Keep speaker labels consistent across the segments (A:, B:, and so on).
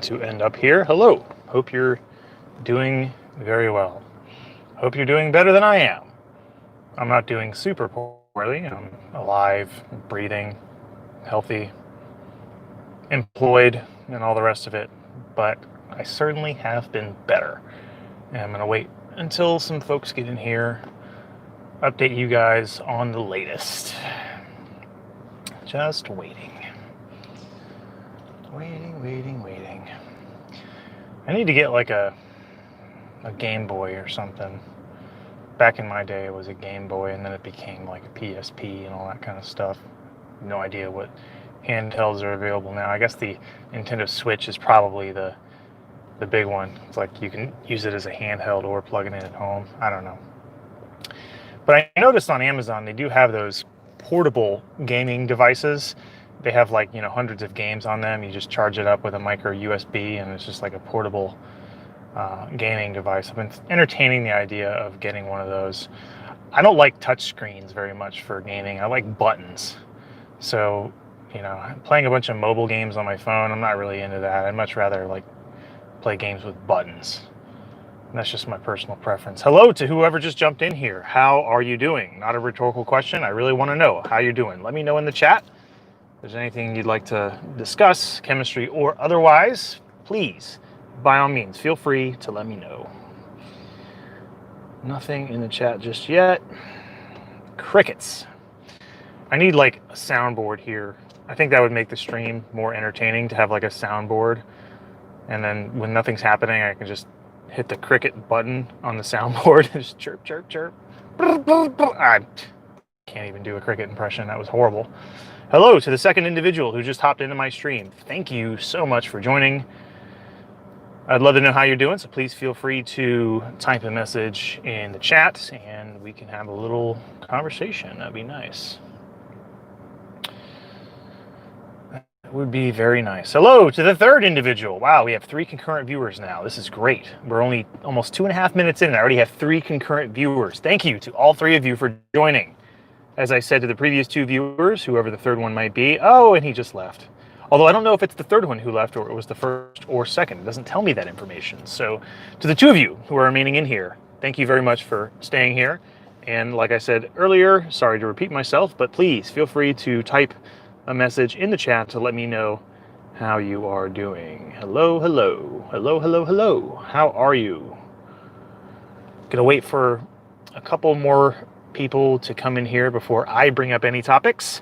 A: to end up here. Hello. Hope you're doing very well. Hope you're doing better than I am. I'm not doing super poorly. I'm alive, breathing, healthy, employed, and all the rest of it. But I certainly have been better. And I'm going to wait until some folks get in here, update you guys on the latest. Just waiting. Waiting. I need to get like a Game Boy or something. Back in my day, it was a Game Boy, and then it became like a PSP and all that kind of stuff. No idea what handhelds are available now. I guess the Nintendo Switch is probably the big one. It's like you can use it as a handheld or plug it in at home. I don't know. But I noticed on Amazon they do have those portable gaming devices. They have like, hundreds of games on them. You just charge it up with a micro USB, and it's just like a portable gaming device. I've been entertaining the idea of getting one of those. I don't like touch screens very much for gaming. I like buttons. So, playing a bunch of mobile games on my phone, I'm not really into that. I'd much rather like play games with buttons. And that's just my personal preference. Hello to whoever just jumped in here. How are you doing? Not a rhetorical question. I really want to know how you're doing. Let me know in the chat. If there's anything you'd like to discuss, chemistry or otherwise, please, by all means, feel free to let me know. Nothing in the chat just yet. Crickets. I need like a soundboard here. I think that would make the stream more entertaining to have like a soundboard. And then when nothing's happening, I can just hit the cricket button on the soundboard and just chirp, chirp, chirp. I can't even do a cricket impression. That was horrible. Hello to the second individual who just hopped into my stream. Thank you so much for joining. I'd love to know how you're doing, so please feel free to type a message in the chat and we can have a little conversation. That'd be nice. That would be very nice. Hello to the third individual. Wow, we have 3 concurrent viewers now. This is great. We're only almost 2.5 minutes in and I already have 3 concurrent viewers. Thank you to all 3 of you for joining. As I said to the previous 2 viewers, whoever the third one might be, oh, and he just left. Although I don't know if it's the third one who left or it was the first or second. It doesn't tell me that information. So to the 2 of you who are remaining in here, thank you very much for staying here. And like I said earlier, sorry to repeat myself, but please feel free to type a message in the chat to let me know how you are doing. Hello. How are you? Gonna wait for a couple more people to come in here before I bring up any topics.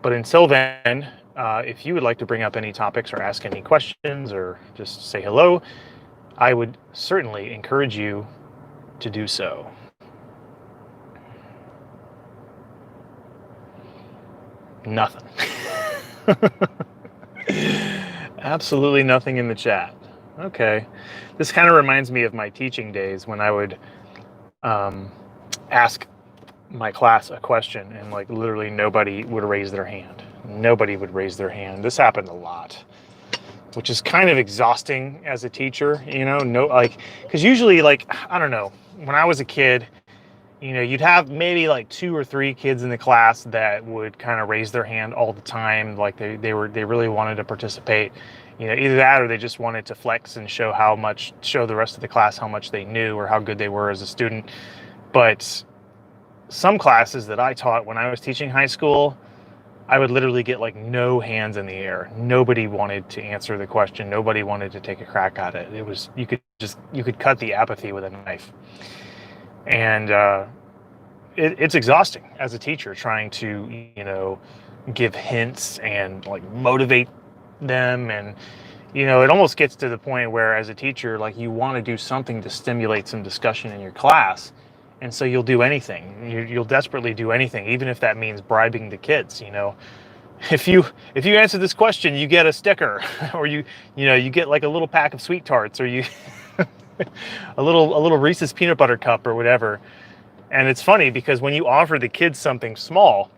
A: But until then, if you would like to bring up any topics or ask any questions or just say hello, I would certainly encourage you to do so. Nothing. Absolutely nothing in the chat. Okay. This kind of reminds me of my teaching days when I would ask my class a question and like literally nobody would raise their hand. Nobody would raise their hand. This happened a lot, which is kind of exhausting as a teacher, because usually like, I don't know, when I was a kid, you'd have maybe like 2 or 3 kids in the class that would kind of raise their hand all the time. Like they really wanted to participate, either that or they just wanted to flex and show the rest of the class how much they knew or how good they were as a student. But some classes that I taught when I was teaching high school, I would literally get like no hands in the air. Nobody wanted to answer the question. Nobody wanted to take a crack at it. It was, you could cut the apathy with a knife. And it's exhausting as a teacher trying to, give hints and like motivate them. And, it almost gets to the point where as a teacher, like you want to do something to stimulate some discussion in your class. And so you'll do anything. You'll desperately do anything, even if that means bribing the kids. If you answer this question, you get a sticker, or you get like a little pack of sweet tarts, or you a little Reese's peanut butter cup or whatever. And it's funny because when you offer the kids something small,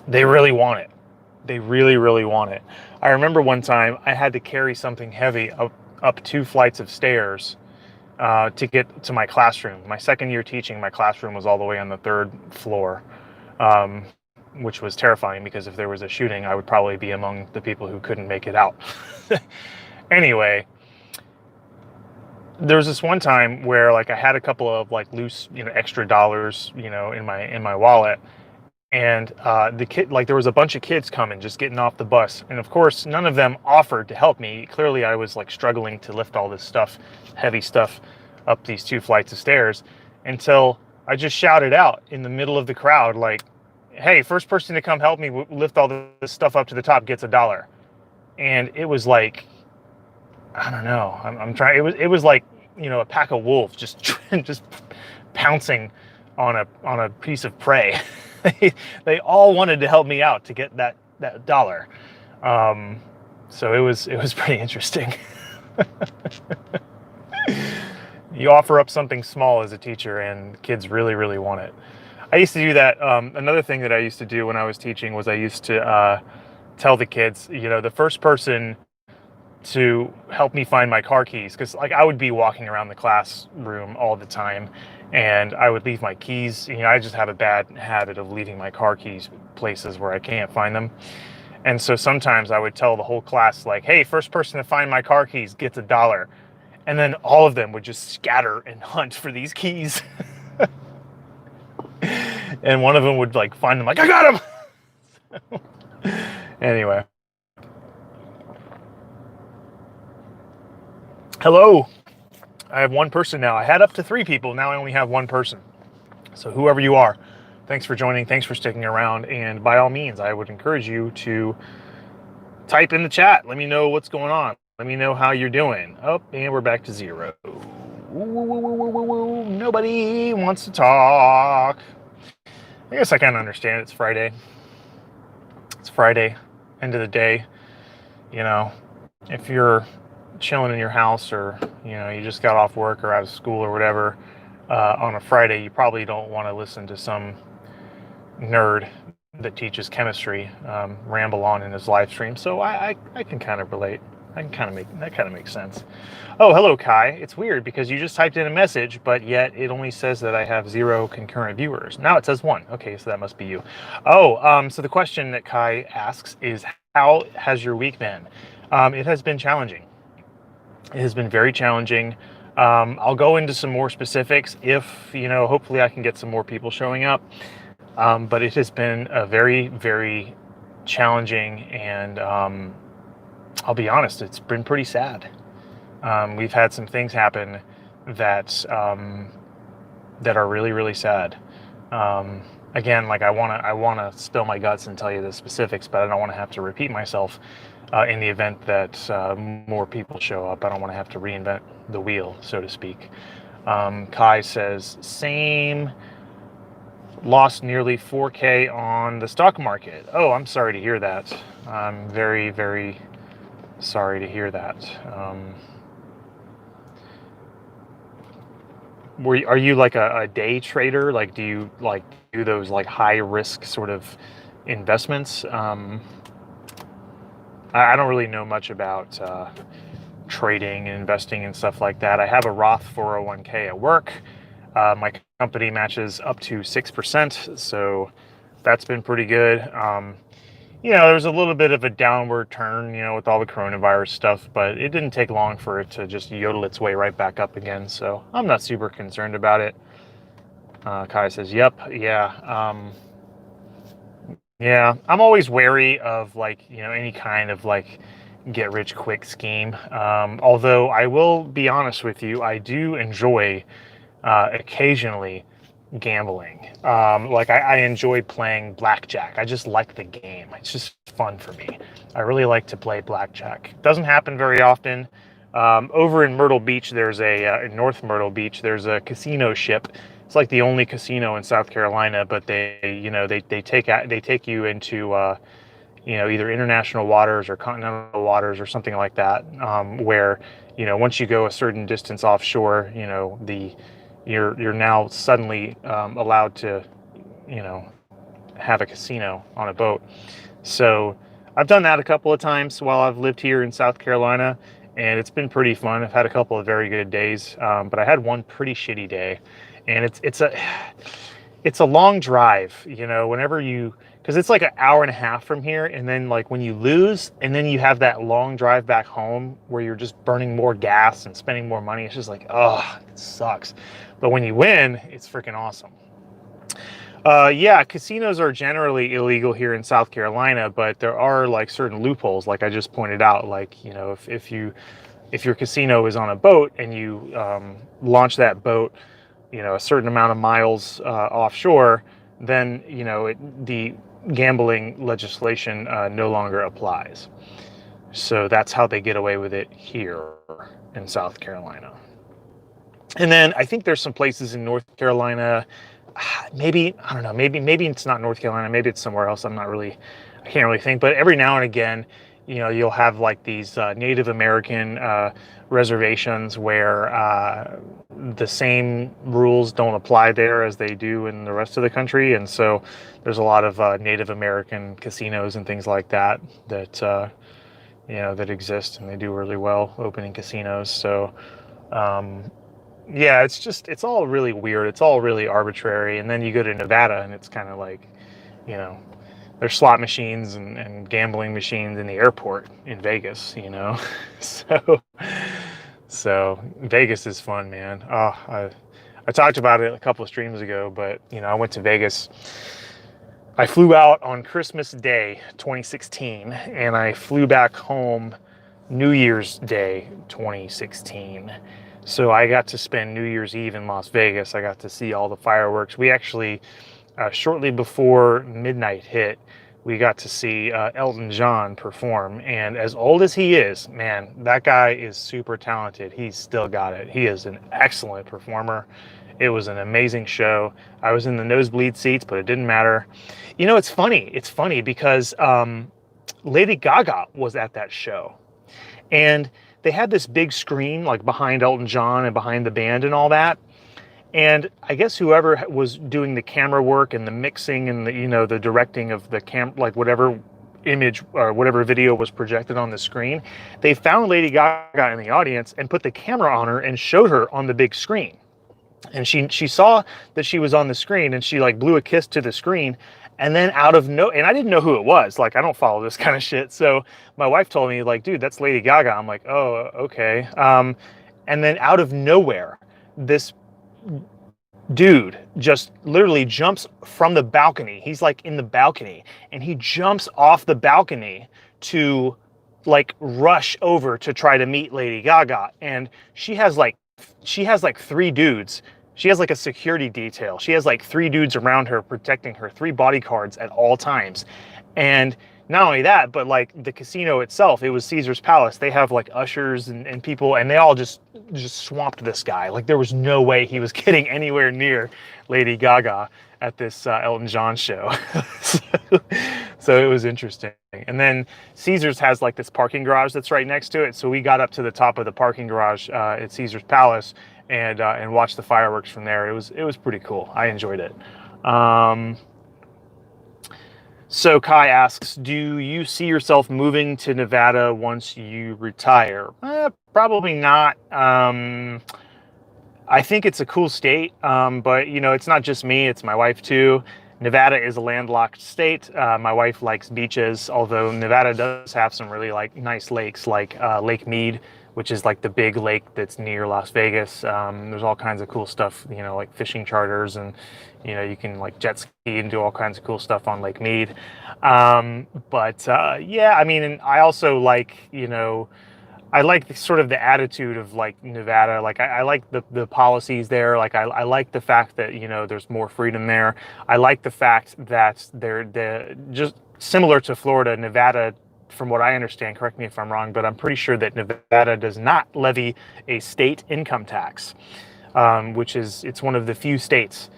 A: they really want it. They really, really want it. I remember one time I had to carry something heavy up 2 flights of stairs to get to my classroom. My second year teaching, my classroom was all the way on the 3rd floor. which was terrifying because if there was a shooting, I would probably be among the people who couldn't make it out. Anyway, there was this one time where like I had a couple of like loose, extra dollars, in my wallet, and the kid, like there was a bunch of kids coming, just getting off the bus, and of course none of them offered to help me. Clearly, I was like struggling to lift all this stuff, heavy stuff, up these 2 flights of stairs, until I just shouted out in the middle of the crowd, like, "Hey, first person to come help me lift all this stuff up to the top gets $1." And it was like, I don't know. I'm trying. It was like, a pack of wolves just just pouncing on a piece of prey. They all wanted to help me out to get that dollar. So it was pretty interesting. You offer up something small as a teacher, and kids really, really want it. I used to do that. Another thing that I used to do when I was teaching was I used to tell the kids, the first person to help me find my car keys, because like I would be walking around the classroom all the time, and I would leave my keys. I just have a bad habit of leaving my car keys places where I can't find them. And so sometimes I would tell the whole class, like, "Hey, first person to find my car keys gets $1." And then all of them would just scatter and hunt for these keys. And one of them would like find them, like, "I got him." Anyway. Hello. I have one person now. I had up to 3 people. Now I only have one person. So whoever you are, thanks for joining. Thanks for sticking around. And by all means, I would encourage you to type in the chat. Let me know what's going on. Let me know how you're doing. Oh, and we're back to 0. Nobody wants to talk. I guess I kind of understand. It's Friday. It's Friday, end of the day. If you're chilling in your house, or you just got off work or out of school or whatever, on a Friday, you probably don't want to listen to some nerd that teaches chemistry ramble on in his live stream. So I can kind of relate. That kind of makes sense. Oh, hello, Kai. It's weird because you just typed in a message, but yet it only says that I have 0 concurrent viewers. Now it says 1. Okay, so that must be you. Oh, so the question that Kai asks is, how has your week been? It has been challenging. It has been very challenging. I'll go into some more specifics if, hopefully I can get some more people showing up. But it has been a very, very challenging, and I'll be honest, it's been pretty sad. We've had some things happen that that are really, really sad. Again, like I wanna spill my guts and tell you the specifics, but I don't want to have to repeat myself in the event that more people show up. I don't want to have to reinvent the wheel, so to speak. Kai says, same. Lost nearly 4K on the stock market. Oh, I'm sorry to hear that. I'm very, very sorry to hear that. Are you like a day trader? Like, do you like do those like high risk sort of investments? I don't really know much about trading and investing and stuff like that. I have a Roth 401k at work. My company matches up to 6%, so that's been pretty good. There's a little bit of a downward turn, with all the coronavirus stuff, but it didn't take long for it to just yodel its way right back up again, so I'm not super concerned about it. Kai says, yep, yeah. Yeah, I'm always wary of any kind of get rich quick scheme. Although I will be honest with you, I do enjoy occasionally gambling. I enjoy playing blackjack. I just like the game. It's just fun for me. I really like to play blackjack. Doesn't happen very often. Over in Myrtle Beach, there's in North Myrtle Beach, there's a casino ship. It's like the only casino in South Carolina, but they take you into either international waters or continental waters or something like that, where once you go a certain distance offshore, you're now suddenly allowed to have a casino on a boat. So I've done that a couple of times while I've lived here in South Carolina, and it's been pretty fun. I've had a couple of very good days, but I had one pretty shitty day, and it's a long drive. Whenever you because it's like an hour and a half from here, and then like when you lose, and then you have that long drive back home where you're just burning more gas and spending more money. It's just like, oh, it sucks. But when you win, it's freaking awesome. Yeah, casinos are generally illegal here in South Carolina, but there are like certain loopholes, like I just pointed out. Like, you know, if your casino is on a boat and you launch that boat, you know, a certain amount of miles offshore, then, you know, the gambling legislation no longer applies. So that's how they get away with it here in South Carolina. And then I think there's some places in North Carolina, maybe, I don't know, maybe it's not North Carolina, maybe it's somewhere else. I can't really think, but every now and again, you know, you'll have like these Native American reservations where the same rules don't apply there as they do in the rest of the country. And so there's a lot of Native American casinos and things like that you know, that exist, and they do really well opening casinos. So, yeah, it's all really weird. It's all really arbitrary. And then you go to Nevada and it's kind of like, you know, there's slot machines and gambling machines in the airport in Vegas, you know. So Vegas is fun, man. Oh, I talked about it a couple of streams ago, but you know, I went to Vegas. I flew out on Christmas Day 2016, and I flew back home New Year's Day 2016. So I got to spend New Year's Eve in Las Vegas. I got to see all the fireworks. We actually, shortly before midnight hit, we got to see Elton John perform. And as old as he is, man, that guy is super talented. He's still got it. He is an excellent performer. It was an amazing show. I was in the nosebleed seats, but it didn't matter. You know, it's funny. It's funny because Lady Gaga was at that show. And they had this big screen like behind Elton John and behind the band and all that. And I guess whoever was doing the camera work and the mixing and the, you know, the directing of the like whatever image or whatever video was projected on the screen, they found Lady Gaga in the audience and put the camera on her and showed her on the big screen. And she saw that she was on the screen, and she like blew a kiss to the screen. And then and I didn't know who it was. Like, I don't follow this kind of shit. So my wife told me, like, dude, that's Lady Gaga. I'm like, oh, okay. And then out of nowhere, this dude just literally jumps from the balcony. He's like in the balcony, and he jumps off the balcony to like rush over to try to meet Lady Gaga. And she has like 3 dudes. She has like a security detail. She has like 3 dudes around her protecting her, 3 bodyguards at all times. And not only that, but like the casino itself, it was Caesar's Palace. They have like ushers and people, and they all just swamped this guy. Like, there was no way he was getting anywhere near Lady Gaga at this Elton John show. So it was interesting. And then Caesar's has like this parking garage that's right next to it. So we got up to the top of the parking garage at Caesar's Palace and watched the fireworks from there. It was pretty cool. I enjoyed it. So Kai asks, do you see yourself moving to Nevada once you retire? Probably not. I think it's a cool state, but you know, it's not just me, it's my wife too. Nevada is a landlocked state. My wife likes beaches, although Nevada does have some really like nice lakes, like Lake Mead, which is like the big lake that's near Las Vegas. There's all kinds of cool stuff, you know, like fishing charters, and you know, you can like jet ski and do all kinds of cool stuff on Lake Mead. Yeah, I mean, and I also like, you know, I like sort of the attitude of like Nevada. Like I like the policies there. Like I like the fact that, you know, there's more freedom there. I like the fact that they're just similar to Florida. Nevada, from what I understand, correct me if I'm wrong, but I'm pretty sure that Nevada does not levy a state income tax, it's one of the few states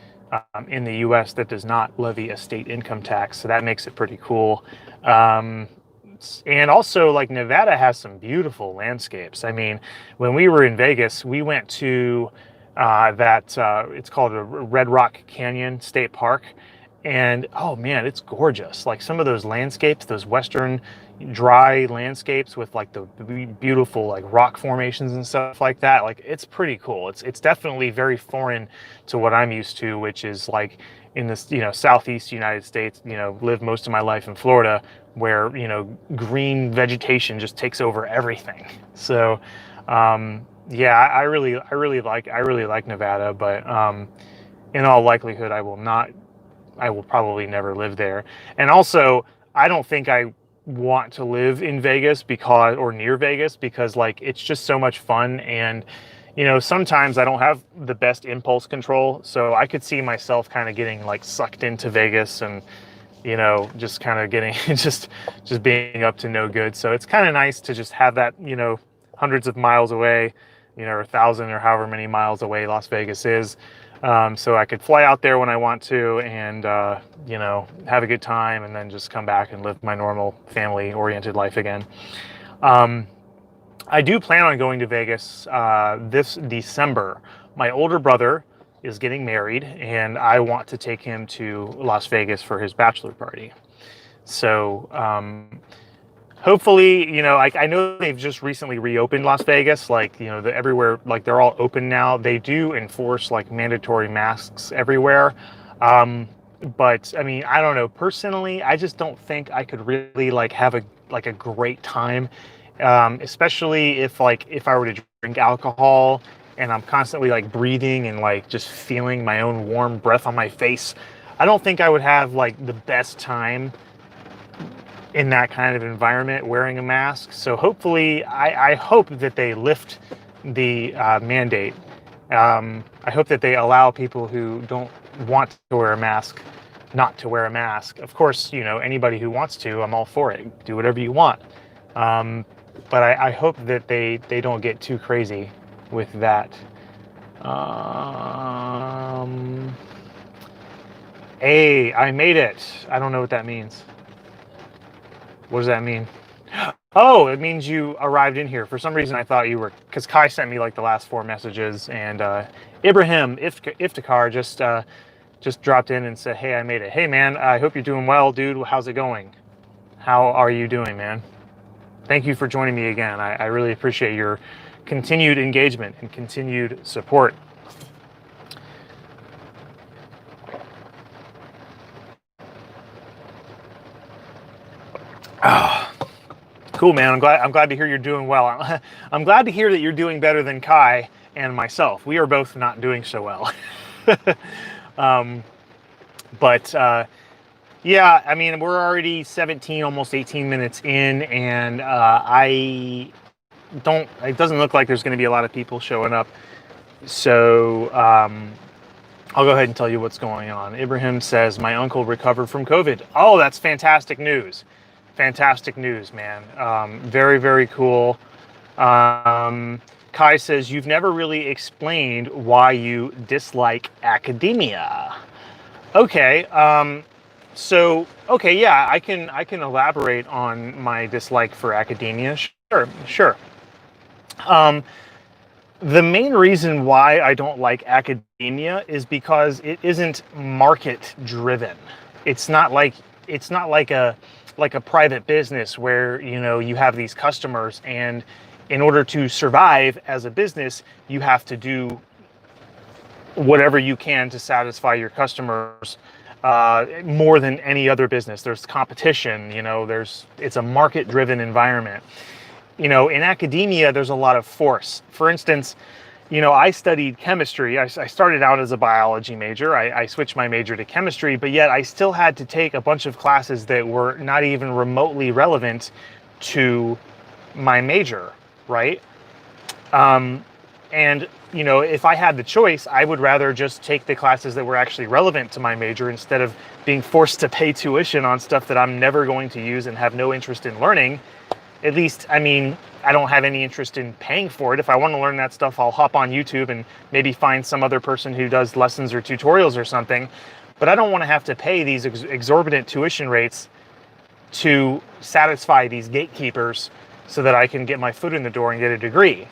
A: in the U.S. that does not levy a state income tax. So that makes it pretty cool. And also, like, Nevada has some beautiful landscapes. I mean, when we were in Vegas, we went to it's called a Red Rock Canyon State Park. And oh man, it's gorgeous. Like some of those landscapes, those western dry landscapes with like the beautiful like rock formations and stuff like that. Like it's pretty cool. It's definitely very foreign to what I'm used to, which is like in this, southeast United States, lived most of my life in Florida where, green vegetation just takes over everything. So yeah, I really like Nevada, but in all likelihood I will probably never live there. And also, I don't think I want to live in Vegas or near Vegas because like it's just so much fun. And sometimes I don't have the best impulse control, so I could see myself kind of getting like sucked into Vegas and just kind of getting just being up to no good. So it's kind of nice to just have that, hundreds of miles away, or 1,000 or however many miles away Las Vegas is. So I could fly out there when I want to and, have a good time and then just come back and live my normal family-oriented life again. I do plan on going to Vegas this December. My older brother is getting married and I want to take him to Las Vegas for his bachelor party. So hopefully, I know they've just recently reopened Las Vegas, like, everywhere, like they're all open now. They do enforce like mandatory masks everywhere. But I mean, I don't know. Personally, I just don't think I could really like have a great time. Especially if I were to drink alcohol and I'm constantly like breathing and like just feeling my own warm breath on my face. I don't think I would have like the best time in that kind of environment wearing a mask. So hopefully, I hope that they lift the mandate. I hope that they allow people who don't want to wear a mask not to wear a mask. Of course, anybody who wants to, I'm all for it. Do whatever you want. But I hope that they don't get too crazy with that. Hey, I made it. I don't know what that means. What does that mean? Oh, it means you arrived in here. For some reason, I thought you were, because Kai sent me like the last 4 messages, and Ibrahim Iftikhar just dropped in and said, "Hey, I made it. Hey, man, I hope you're doing well, dude. How's it going? How are you doing, man? Thank you for joining me again. I really appreciate your continued engagement and continued support." Oh, cool, man. I'm glad to hear you're doing well. I'm glad to hear that you're doing better than Kai and myself. We are both not doing so well. Yeah, I mean, we're already 17, almost 18 minutes in, and it doesn't look like there's going to be a lot of people showing up. So I'll go ahead and tell you what's going on. Ibrahim says, my uncle recovered from COVID. Oh, that's fantastic news. Fantastic news, man. Very, very cool. Kai says, you've never really explained why you dislike academia. Okay. Yeah, I can elaborate on my dislike for academia. Sure. The main reason why I don't like academia is because it isn't market driven. It's not like a private business where, you have these customers, and in order to survive as a business, you have to do whatever you can to satisfy your customers more than any other business. There's competition, it's a market driven environment. In academia, there's a lot of force. For instance, I studied chemistry. I started out as a biology major. I switched my major to chemistry, but yet I still had to take a bunch of classes that were not even remotely relevant to my major, right? And if I had the choice, I would rather just take the classes that were actually relevant to my major instead of being forced to pay tuition on stuff that I'm never going to use and have no interest in learning. At least, I mean, I don't have any interest in paying for it. If I want to learn that stuff, I'll hop on YouTube and maybe find some other person who does lessons or tutorials or something. But I don't want to have to pay these exorbitant tuition rates to satisfy these gatekeepers so that I can get my foot in the door and get a degree.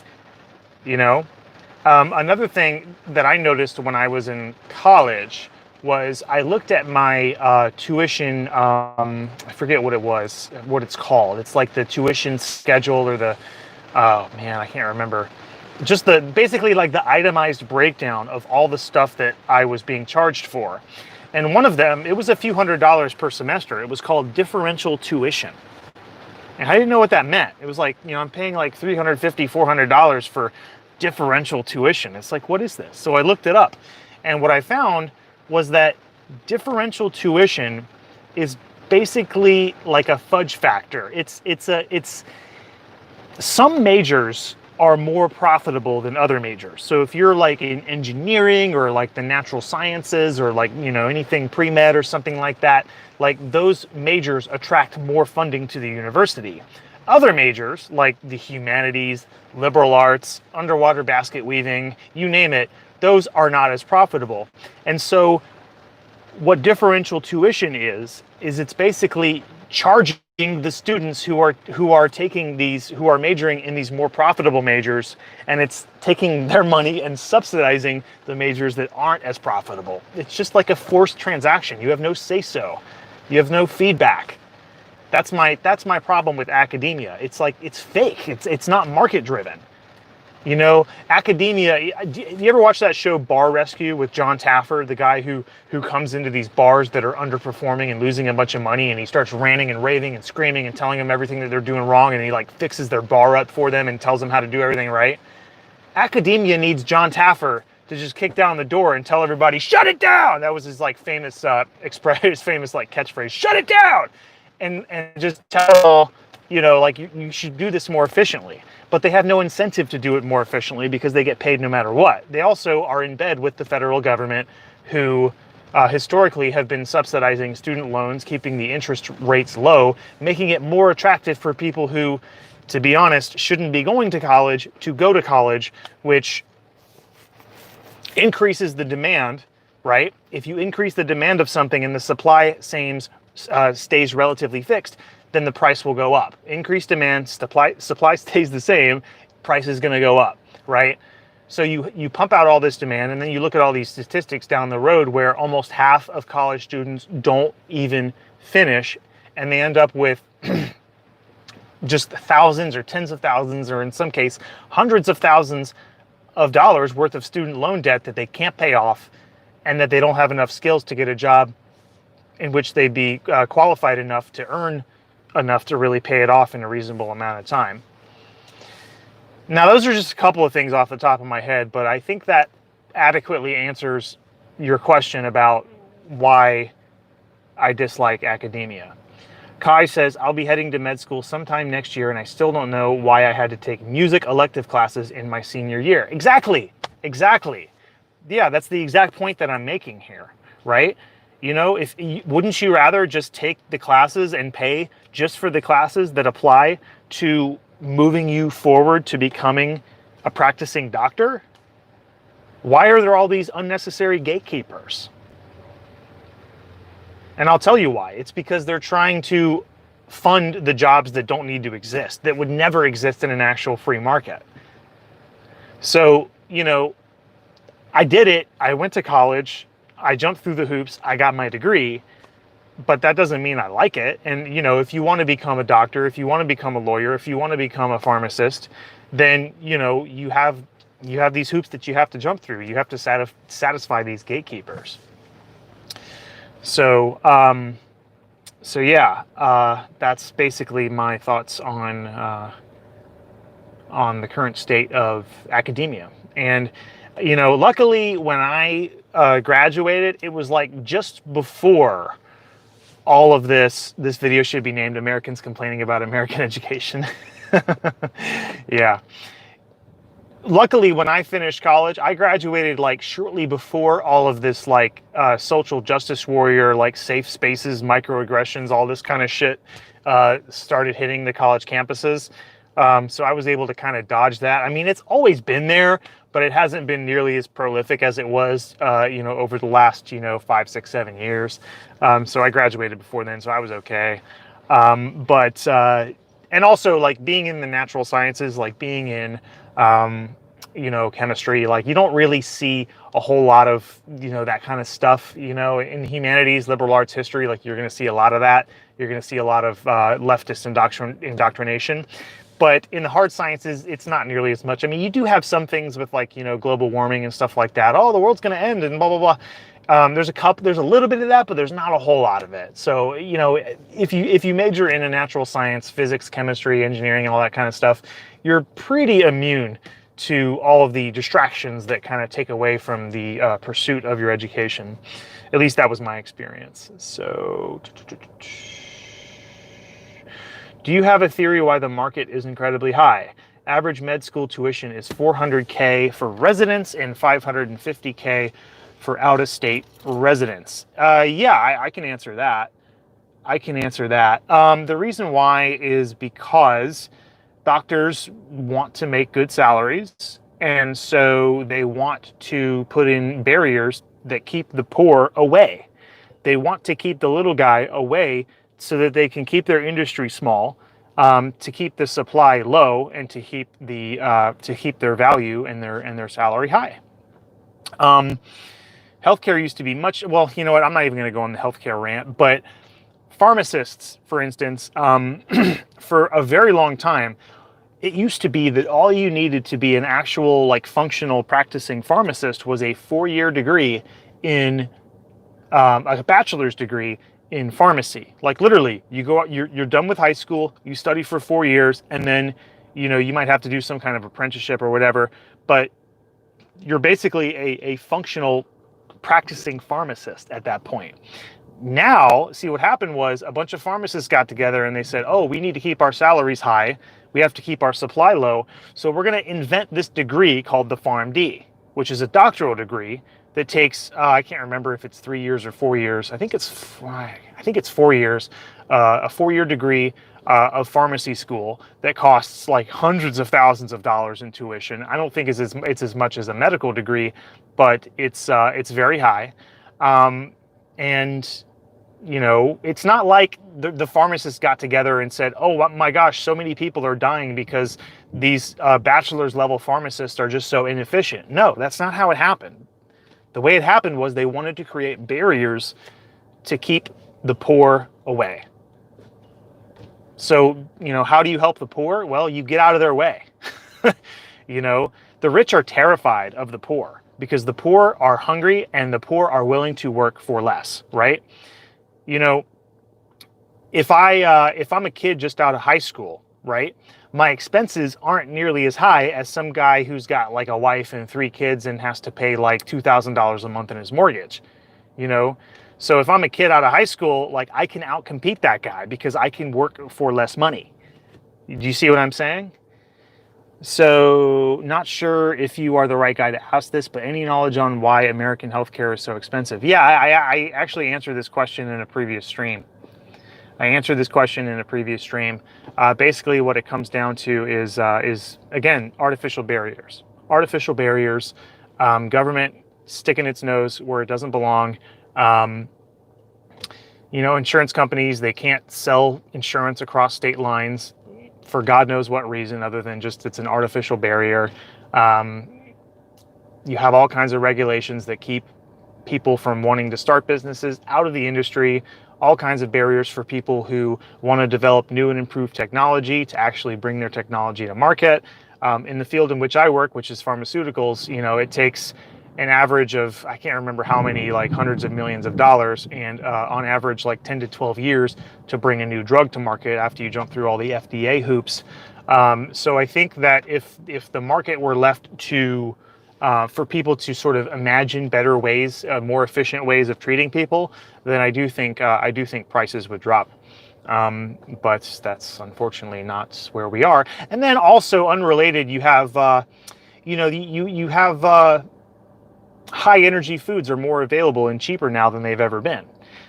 A: Another thing that I noticed when I was in college was I looked at my tuition, I forget what it was, what it's called. It's like the tuition schedule or the, oh man, I can't remember. Just the, basically like the itemized breakdown of all the stuff that I was being charged for. And one of them, it was a few $100s per semester. It was called differential tuition. And I didn't know what that meant. It was like, I'm paying like $350, $400 for differential tuition. It's like, what is this? So I looked it up. And what I found was that differential tuition is basically like a fudge factor. It's some majors are more profitable than other majors. So if you're like in engineering or like the natural sciences or like, anything pre-med or something like that, like those majors attract more funding to the university. Other majors like the humanities, liberal arts, underwater basket weaving, you name it, those are not as profitable. And so what differential tuition is it's basically charging the students who are taking these, who are majoring in these more profitable majors, and it's taking their money and subsidizing the majors that aren't as profitable. It's just like a forced transaction. You have no say-so. You have no feedback. That's my problem with academia. It's like, it's fake. It's not market driven. Academia, you ever watch that show Bar Rescue with John Taffer, the guy who comes into these bars that are underperforming and losing a bunch of money, and he starts ranting and raving and screaming and telling them everything that they're doing wrong, and he like fixes their bar up for them and tells them how to do everything right? Academia needs John Taffer to just kick down the door and tell everybody, shut it down! That was his like famous his famous like catchphrase, shut it down! And just tell, like you should do this more efficiently. But they have no incentive to do it more efficiently because they get paid no matter what. They also are in bed with the federal government, who historically have been subsidizing student loans, keeping the interest rates low, making it more attractive for people who, to be honest, shouldn't be going to college to go to college, which increases the demand, right? If you increase the demand of something and the supply stays relatively fixed, then the price will go up. Increased demand, supply stays the same, price is going to go up, right? So you pump out all this demand, and then you look at all these statistics down the road where almost half of college students don't even finish, and they end up with just thousands or tens of thousands, or in some case, hundreds of thousands of dollars worth of student loan debt that they can't pay off, and that they don't have enough skills to get a job in which they'd be qualified enough to earn enough to really pay it off in a reasonable amount of time. Now, those are just a couple of things off the top of my head, but I think that adequately answers your question about why I dislike academia. Kai says, I'll be heading to med school sometime next year, and I still don't know why I had to take music elective classes in my senior year. Exactly. Yeah, that's the exact point that I'm making here, right? Wouldn't you rather just take the classes and pay just for the classes that apply to moving you forward to becoming a practicing doctor? Why are there all these unnecessary gatekeepers? And I'll tell you why. It's because they're trying to fund the jobs that don't need to exist, that would never exist in an actual free market. So, I did it. I went to college. I jumped through the hoops. I got my degree. But that doesn't mean I like it. And, if you want to become a doctor, if you want to become a lawyer, if you want to become a pharmacist, then, you have these hoops that you have to jump through. You have to satisfy these gatekeepers. So, yeah, that's basically my thoughts on the current state of academia. And, luckily when I graduated, it was like just before all of this video should be named Americans Complaining About American Education. Yeah. Luckily, when I finished college, I graduated like shortly before all of this like social justice warrior, like safe spaces, microaggressions, all this kind of shit started hitting the college campuses. So I was able to kind of dodge that. I mean, it's always been there, but it hasn't been nearly as prolific as it was, over the last, 5, 6, 7 years. So I graduated before then, so I was okay. And also like being in the natural sciences, like being in chemistry. Like, you don't really see a whole lot of, that kind of stuff, in humanities, liberal arts, history. Like, you're going to see a lot of that. You're going to see a lot of leftist indoctrination. But in the hard sciences, it's not nearly as much. I mean, you do have some things with, like, global warming and stuff like that. Oh, the world's going to end and blah, blah, blah. There's a little bit of that, but there's not a whole lot of it. So, if you major in a natural science, physics, chemistry, engineering, and all that kind of stuff, you're pretty immune to all of the distractions that kind of take away from the pursuit of your education. At least that was my experience. So, do you have a theory why the market is incredibly high? Average med school tuition is $400K for residents and $550K for out-of-state residents. Yeah, I can answer that. The reason why is because doctors want to make good salaries, and so they want to put in barriers that keep the poor away. They want to keep the little guy away so that they can keep their industry small, to keep the supply low, and to keep their value and their salary high. Healthcare used to be much, well, you know what, I'm not even going to go on the healthcare rant, but pharmacists, for instance, for a very long time, it used to be that all you needed to be an actual, like, functional practicing pharmacist was a 4-year degree in a bachelor's degree in pharmacy. Like, literally, you go out, you're done with high school, you study for 4 years, and then you might have to do some kind of apprenticeship or whatever, but you're basically a functional practicing pharmacist at that point. Now, see, what happened was a bunch of pharmacists got together and they said, oh, we need to keep our salaries high, we have to keep our supply low, so we're going to invent this degree called the PharmD, which is a doctoral degree that takes, I can't remember if it's 3 years or 4 years. I think it's 4 years, a 4-year degree of pharmacy school that costs like hundreds of thousands of dollars in tuition. I don't think it's as much as a medical degree, but it's very high. And it's not like the pharmacists got together and said, oh my gosh, so many people are dying because these bachelor's level pharmacists are just so inefficient. No, that's not how it happened. The way it happened was they wanted to create barriers to keep the poor away. So, how do you help the poor? Well, you get out of their way. The rich are terrified of the poor because the poor are hungry and the poor are willing to work for less, right? If I'm a kid just out of high school, right, my expenses aren't nearly as high as some guy who's got like a wife and 3 kids and has to pay like $2,000 a month in his mortgage, So if I'm a kid out of high school, like, I can outcompete that guy because I can work for less money. Do you see what I'm saying? So, not sure if you are the right guy to ask this, but any knowledge on why American healthcare is so expensive? Yeah, I actually answered this question in a previous stream. Basically, what it comes down to is again, artificial barriers. Government sticking its nose where it doesn't belong. Insurance companies, they can't sell insurance across state lines for God knows what reason other than just it's an artificial barrier. You have all kinds of regulations that keep people from wanting to start businesses out of the industry, all kinds of barriers for people who want to develop new and improved technology to actually bring their technology to market. In the field in which I work, which is pharmaceuticals, it takes an average of, I can't remember how many, like hundreds of millions of dollars, and on average like 10 to 12 years to bring a new drug to market after you jump through all the FDA hoops. So I think that if the market were left to for people to sort of imagine better ways, more efficient ways of treating people, then I do think prices would drop. But that's unfortunately not where we are. And then also unrelated, you have you have high energy foods are more available and cheaper now than they've ever been.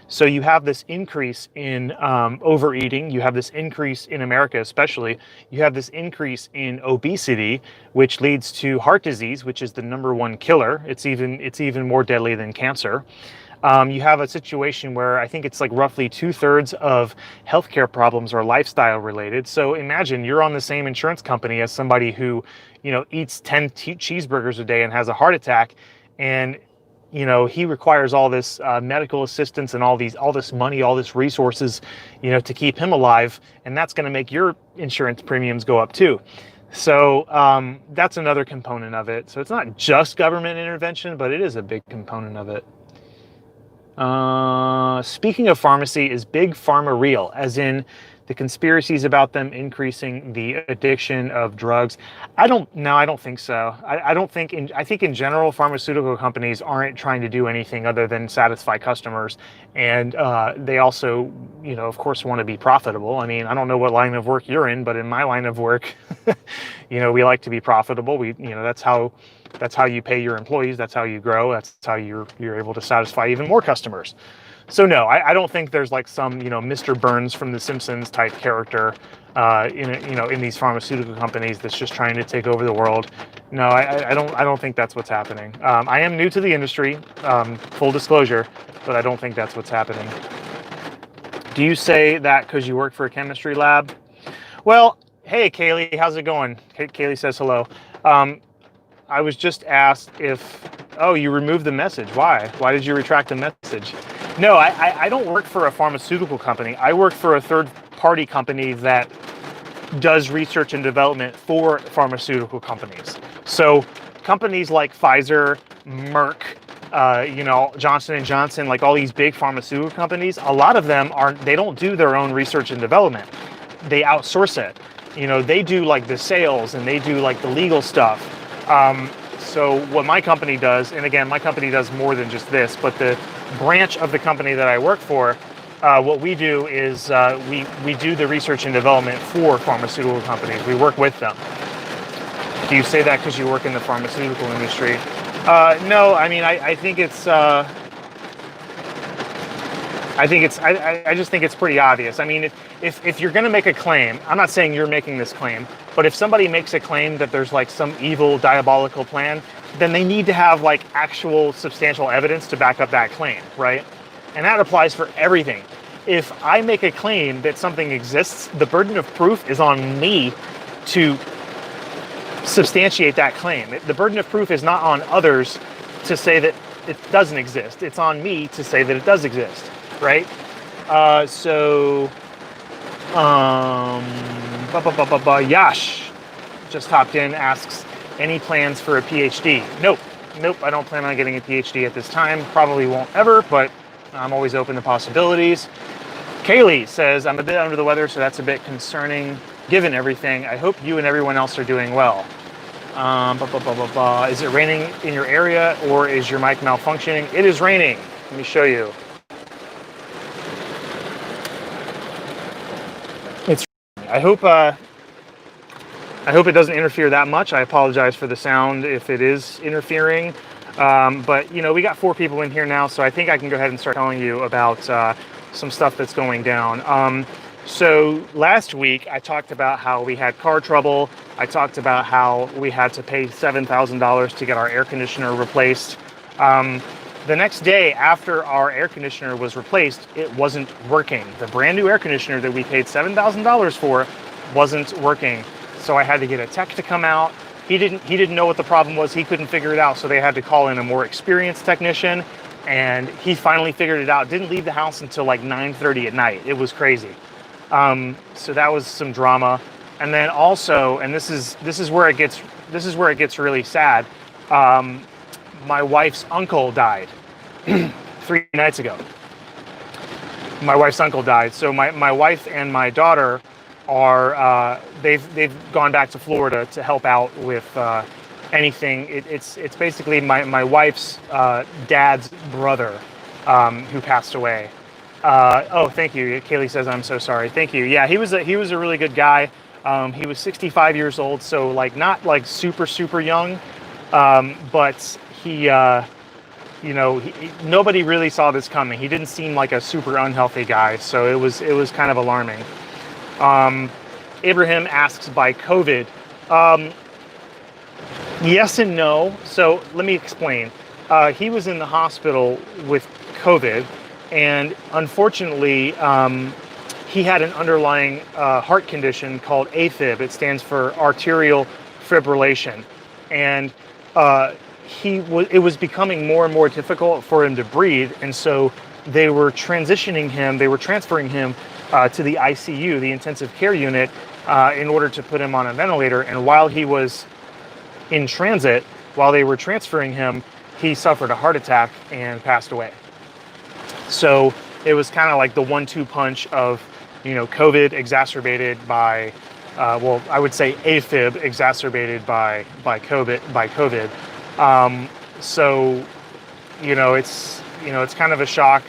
A: So you have this increase in overeating. You have this increase in America, especially. You have this increase in obesity, which leads to heart disease, which is the #1 killer. It's even more deadly than cancer. You have a situation where I think it's like roughly 2/3 of healthcare problems are lifestyle related. So imagine you're on the same insurance company as somebody who, eats 10 cheeseburgers a day and has a heart attack, and he requires all this medical assistance and all this money, all this resources, to keep him alive, and that's going to make your insurance premiums go up too. So that's another component of it. So it's not just government intervention, but it is a big component of it. Speaking of pharmacy, is big pharma real? As in the conspiracies about them increasing the addiction of drugs? I don't think so. I think in general, pharmaceutical companies aren't trying to do anything other than satisfy customers. And they also, of course, want to be profitable. I mean, I don't know what line of work you're in, but in my line of work, we like to be profitable. That's how you pay your employees. That's how you grow. That's how you're able to satisfy even more customers. So no, I don't think there's like some Mr. Burns from The Simpsons type character in these pharmaceutical companies that's just trying to take over the world. No, I don't think that's what's happening. I am new to the industry, full disclosure, but I don't think that's what's happening. Do you say that because you work for a chemistry lab? Well, hey Kaylee, how's it going? Kaylee says hello. I was just asked if, you removed the message. Why? Why did you retract the message? No, I don't work for a pharmaceutical company. I work for a third-party company that does research and development for pharmaceutical companies. So companies like Pfizer, Merck, Johnson & Johnson, like all these big pharmaceutical companies, a lot of them they don't do their own research and development. They outsource it. They do like the sales and they do like the legal stuff. So what my company does, and again, my company does more than just this, but the branch of the company that I work for, what we do is we do the research and development for pharmaceutical companies. We work with them. Do you say that because you work in the pharmaceutical industry? No, I mean, I think it's, I just think it's pretty obvious. I mean, if you're going to make a claim, I'm not saying you're making this claim, but if somebody makes a claim that there's like some evil, diabolical plan, then they need to have like actual substantial evidence to back up that claim, right? And that applies for everything. If I make a claim that something exists, the burden of proof is on me to substantiate that claim. The burden of proof is not on others to say that it doesn't exist. It's on me to say that it does exist, right? Yash just hopped in, asks, any plans for a PhD? Nope, I don't plan on getting a PhD at this time. Probably won't ever, but I'm always open to possibilities. Kaylee says, I'm a bit under the weather, so that's a bit concerning. Given everything, I hope you and everyone else are doing well. Is it raining in your area or is your mic malfunctioning? It is raining. Let me show you. I hope it doesn't interfere that much. I apologize for the sound if it is interfering. But we got 4 people in here now, so I think I can go ahead and start telling you about some stuff that's going down. So last week I talked about how we had car trouble. I talked about how we had to pay $7,000 to get our air conditioner replaced. The next day after our air conditioner was replaced, it wasn't working. The brand new air conditioner that we paid $7,000 for wasn't working. So I had to get a tech to come out. He didn't know what the problem was. He couldn't figure it out. So they had to call in a more experienced technician, and he finally figured it out. Didn't leave the house until like 9:30 at night. It was crazy. So that was some drama. And then also, and this is where it gets really sad. My wife's uncle died 3 nights ago. My wife's uncle died. So my wife and my daughter are they've gone back to Florida to help out with anything. It's basically my wife's dad's brother who passed away. Oh, thank you. Kaylee says, I'm so sorry. Thank you. Yeah, he was a really good guy. He was 65 years old, so like not like super young, but he nobody really saw this coming. He didn't seem like a super unhealthy guy, so it was kind of alarming. Abraham asks, by COVID. Yes and no. So let me explain. He was in the hospital with COVID, and unfortunately, he had an underlying heart condition called AFib. It stands for arterial fibrillation, and it was becoming more and more difficult for him to breathe, and so they were transferring him to the ICU, the intensive care unit, in order to put him on a ventilator. And while he was in transit, while they were transferring him, he suffered a heart attack and passed away. So it was kind of like the 1-2 punch of, COVID exacerbated by, I would say AFib exacerbated by COVID. So, it's kind of a shock.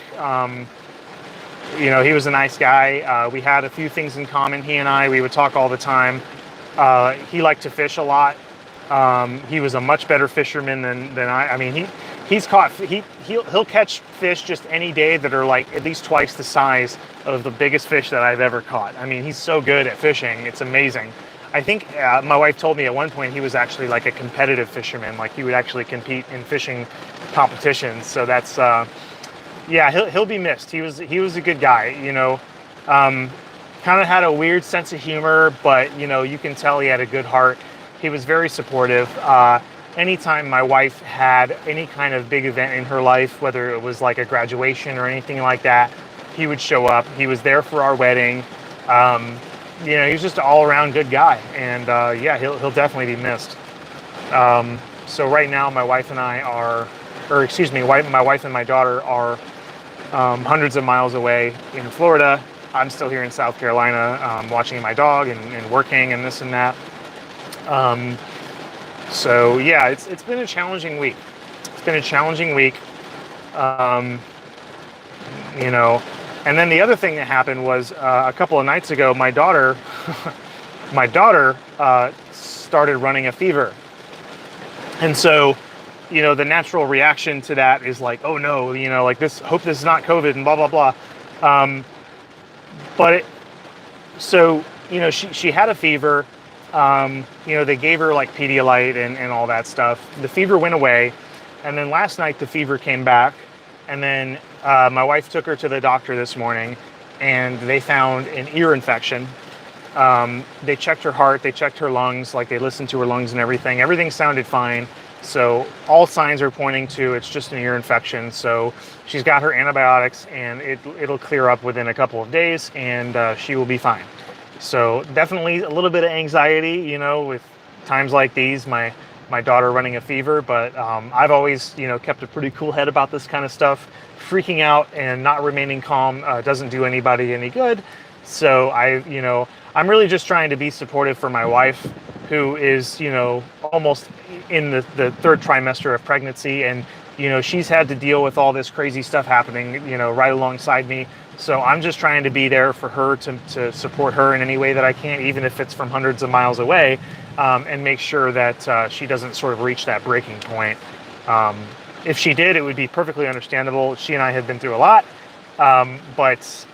A: He was a nice guy. We had a few things in common. He and I, we would talk all the time. He liked to fish a lot. He was a much better fisherman than I. I mean, he'll catch fish just any day that are like at least twice the size of the biggest fish that I've ever caught. I mean, he's so good at fishing. It's amazing. I think my wife told me at one point he was actually like a competitive fisherman. Like he would actually compete in fishing competitions. So that's, he'll be missed. He was a good guy, kind of had a weird sense of humor, but you can tell he had a good heart. He was very supportive. Anytime my wife had any kind of big event in her life, whether it was like a graduation or anything like that, he would show up. He was there for our wedding. He was just an all-around good guy, and he'll definitely be missed. So right now, my wife and my daughter are hundreds of miles away in Florida. I'm still here in South Carolina, watching my dog and working and this and that. It's been a challenging week. And then the other thing that happened was a couple of nights ago, my daughter started running a fever. And so, the natural reaction to that is like, oh no, hope this is not COVID and blah, blah, blah. She had a fever. They gave her like Pedialyte and all that stuff. The fever went away. And then last night the fever came back. And then my wife took her to the doctor this morning, and they found an ear infection. They checked her heart, they checked her lungs, like they listened to her lungs and everything. Everything sounded fine. So all signs are pointing to it's just an ear infection. So she's got her antibiotics, and it'll clear up within a couple of days, and she will be fine. So definitely a little bit of anxiety, with times like these, my daughter running a fever, but I've always, kept a pretty cool head about this kind of stuff. Freaking out and not remaining calm doesn't do anybody any good. So I'm really just trying to be supportive for my wife, who is, almost in the third trimester of pregnancy, and she's had to deal with all this crazy stuff happening, right alongside me. So I'm just trying to be there for her, to support her in any way that I can, even if it's from hundreds of miles away, and make sure that she doesn't sort of reach that breaking point. If she did, it would be perfectly understandable. She and I have been through a lot, but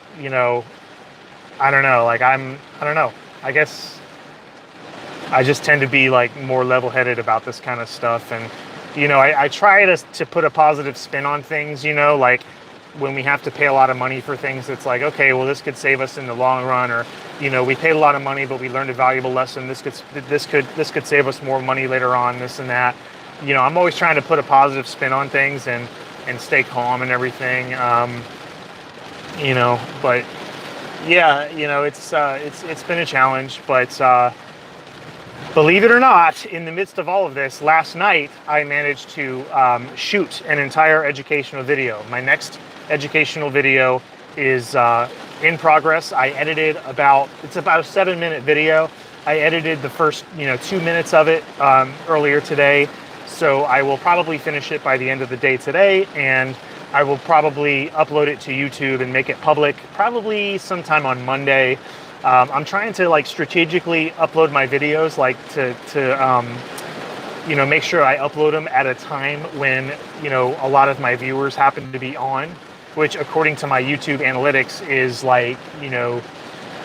A: I don't know. I don't know. I guess I just tend to be like more level-headed about this kind of stuff, and I try to put a positive spin on things. Like when we have to pay a lot of money for things, it's like, okay, well, this could save us in the long run, or we paid a lot of money, but we learned a valuable lesson. This could save us more money later on. This and that. I'm always trying to put a positive spin on things and stay calm and everything. But yeah, it's been a challenge, but believe it or not, in the midst of all of this, last night I managed to shoot an entire educational video. My next educational video is in progress. I edited it's about a 7-minute video. I edited the first 2 minutes of it earlier today. So I will probably finish it by the end of the day today, and I will probably upload it to YouTube and make it public probably sometime on Monday. I'm trying to strategically upload my videos, to make sure I upload them at a time when a lot of my viewers happen to be on, which according to my YouTube analytics is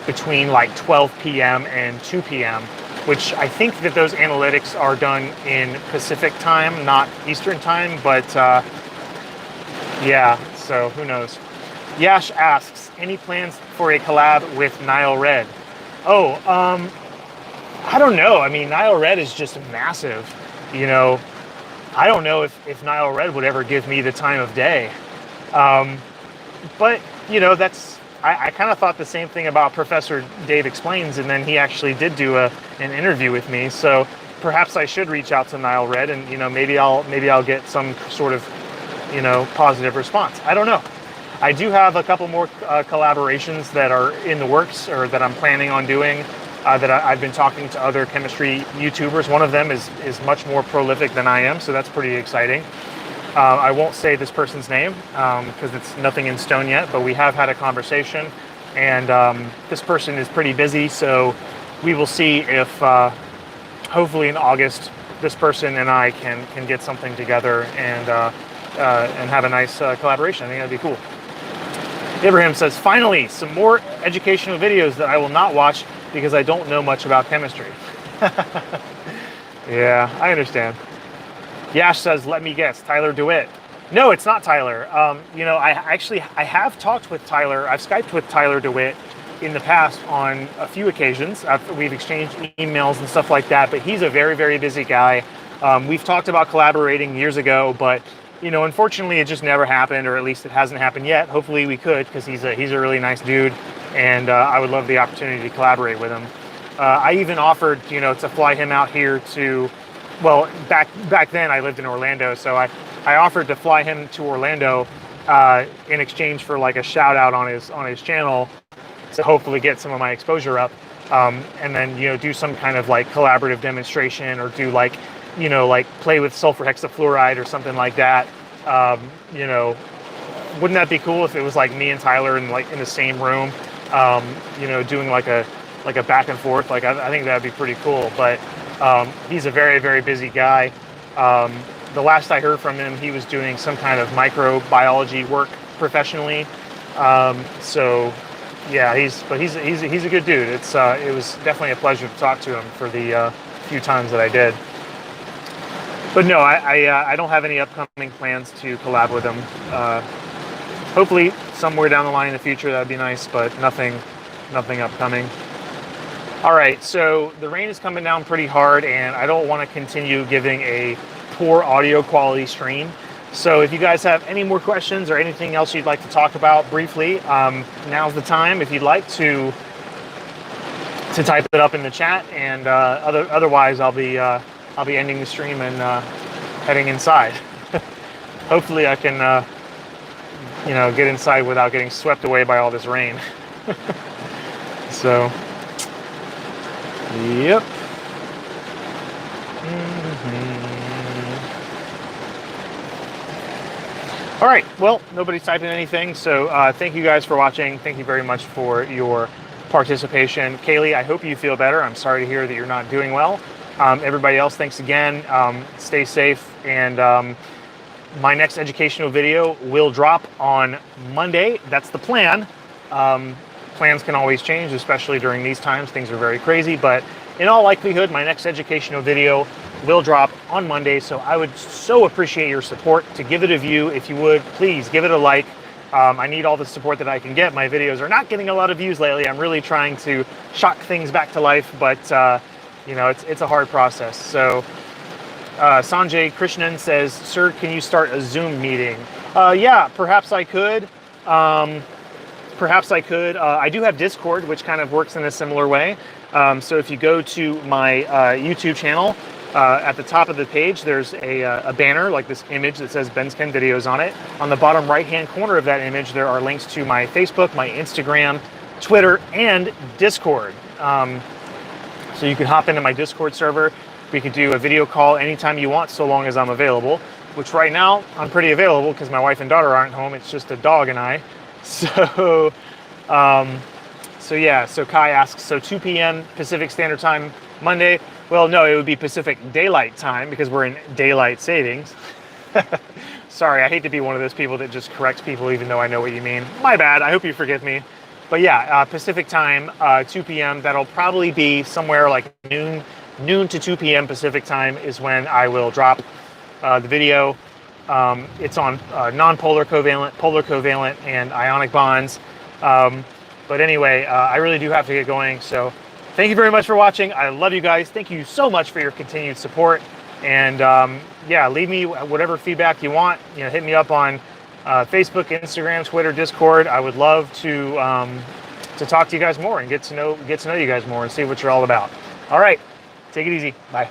A: between 12 p.m. and 2 p.m. which I think that those analytics are done in Pacific time, not Eastern time, but yeah, so who knows. Yash asks, any plans for a collab with Nile Red? Oh, I don't know. I mean, Nile Red is just massive. You know, I don't know if Nile Red would ever give me the time of day. But, you know, I kind of thought the same thing about Professor Dave Explains, and then he actually did do an interview with me. So perhaps I should reach out to Nile Red, and, you know, maybe I'll get some sort of, you know, positive response. I don't know. I do have a couple more collaborations that are in the works, or that I'm planning on doing, that I've been talking to other chemistry YouTubers. One of them is much more prolific than I am, so that's pretty exciting. I won't say this person's name because it's nothing in stone yet, but we have had a conversation, and this person is pretty busy, so we will see if hopefully in August this person and I can get something together and have a nice collaboration. I think that'd be cool. Abraham says, finally, some more educational videos that I will not watch because I don't know much about chemistry. Yeah, I understand. Yash says, let me guess, Tyler DeWitt. No, it's not Tyler. You know, I have talked with Tyler. I've Skyped with Tyler DeWitt in the past on a few occasions. We've exchanged emails and stuff like that, but he's a very, very busy guy. We've talked about collaborating years ago, but you know, unfortunately, it just never happened, or at least it hasn't happened yet. Hopefully we could, because he's a really nice dude, and I would love the opportunity to collaborate with him. I even offered, you know, to fly him out here to, well, back then I lived in Orlando, so I offered to fly him to Orlando in exchange for like a shout out on his channel, to hopefully get some of my exposure up, and then, you know, do some kind of like collaborative demonstration, or do like, you know, like play with sulfur hexafluoride or something like that. You know, wouldn't that be cool if it was like me and Tyler in the same room, you know, doing like a back and forth? Like I think that'd be pretty cool. But he's a very, very busy guy. The last I heard from him, he was doing some kind of microbiology work professionally. So yeah, he's a good dude. It was definitely a pleasure to talk to him for the few times that I did. But no, I don't have any upcoming plans to collab with him. Hopefully somewhere down the line in the future, that'd be nice, but nothing upcoming. All right, so the rain is coming down pretty hard, and I don't want to continue giving a poor audio quality stream. So if you guys have any more questions or anything else you'd like to talk about briefly, now's the time. If you'd like to type it up in the chat, and otherwise I'll be ending the stream and heading inside. Hopefully I can, you know, get inside without getting swept away by all this rain. So, yep. All right, well, nobody's typing anything, so thank you guys for watching. Thank you very much for your participation. Kaylee, I hope you feel better. I'm sorry to hear that you're not doing well. Everybody else, thanks again. Stay safe, and my next educational video will drop on Monday. That's the plan. Plans can always change, especially during these times. Things are very crazy, but in all likelihood, my next educational video will drop on Monday, so I would so appreciate your support. To give it a view, if you would, please give it a like. I need all the support that I can get. My videos are not getting a lot of views lately. I'm really trying to shock things back to life, but you know, it's a hard process. So Sanjay Krishnan says, sir, can you start a Zoom meeting? Yeah, perhaps I could. I do have Discord, which kind of works in a similar way. So if you go to my YouTube channel, at the top of the page, there's a banner, like this image that says Ben's Chem Videos on it. On the bottom right-hand corner of that image, there are links to my Facebook, my Instagram, Twitter, and Discord. So you can hop into my Discord server. We could do a video call anytime you want, so long as I'm available, which right now I'm pretty available because my wife and daughter aren't home. It's just a dog and I. So, so yeah, so Kai asks, so 2 p.m. Pacific Standard Time Monday? Well, no, it would be Pacific Daylight Time because we're in daylight savings. Sorry, I hate to be one of those people that just corrects people even though I know what you mean. My bad, I hope you forgive me. But yeah, Pacific Time, 2 p.m. That'll probably be somewhere like noon to 2 p.m. Pacific Time is when I will drop the video. It's on non-polar covalent, polar covalent, and ionic bonds. But anyway, I really do have to get going. So thank you very much for watching. I love you guys. Thank you so much for your continued support. And yeah, leave me whatever feedback you want. You know, hit me up on Facebook, Instagram, Twitter, Discord. I would love to talk to you guys more and get to know you guys more and see what you're all about. All right, take it easy. Bye.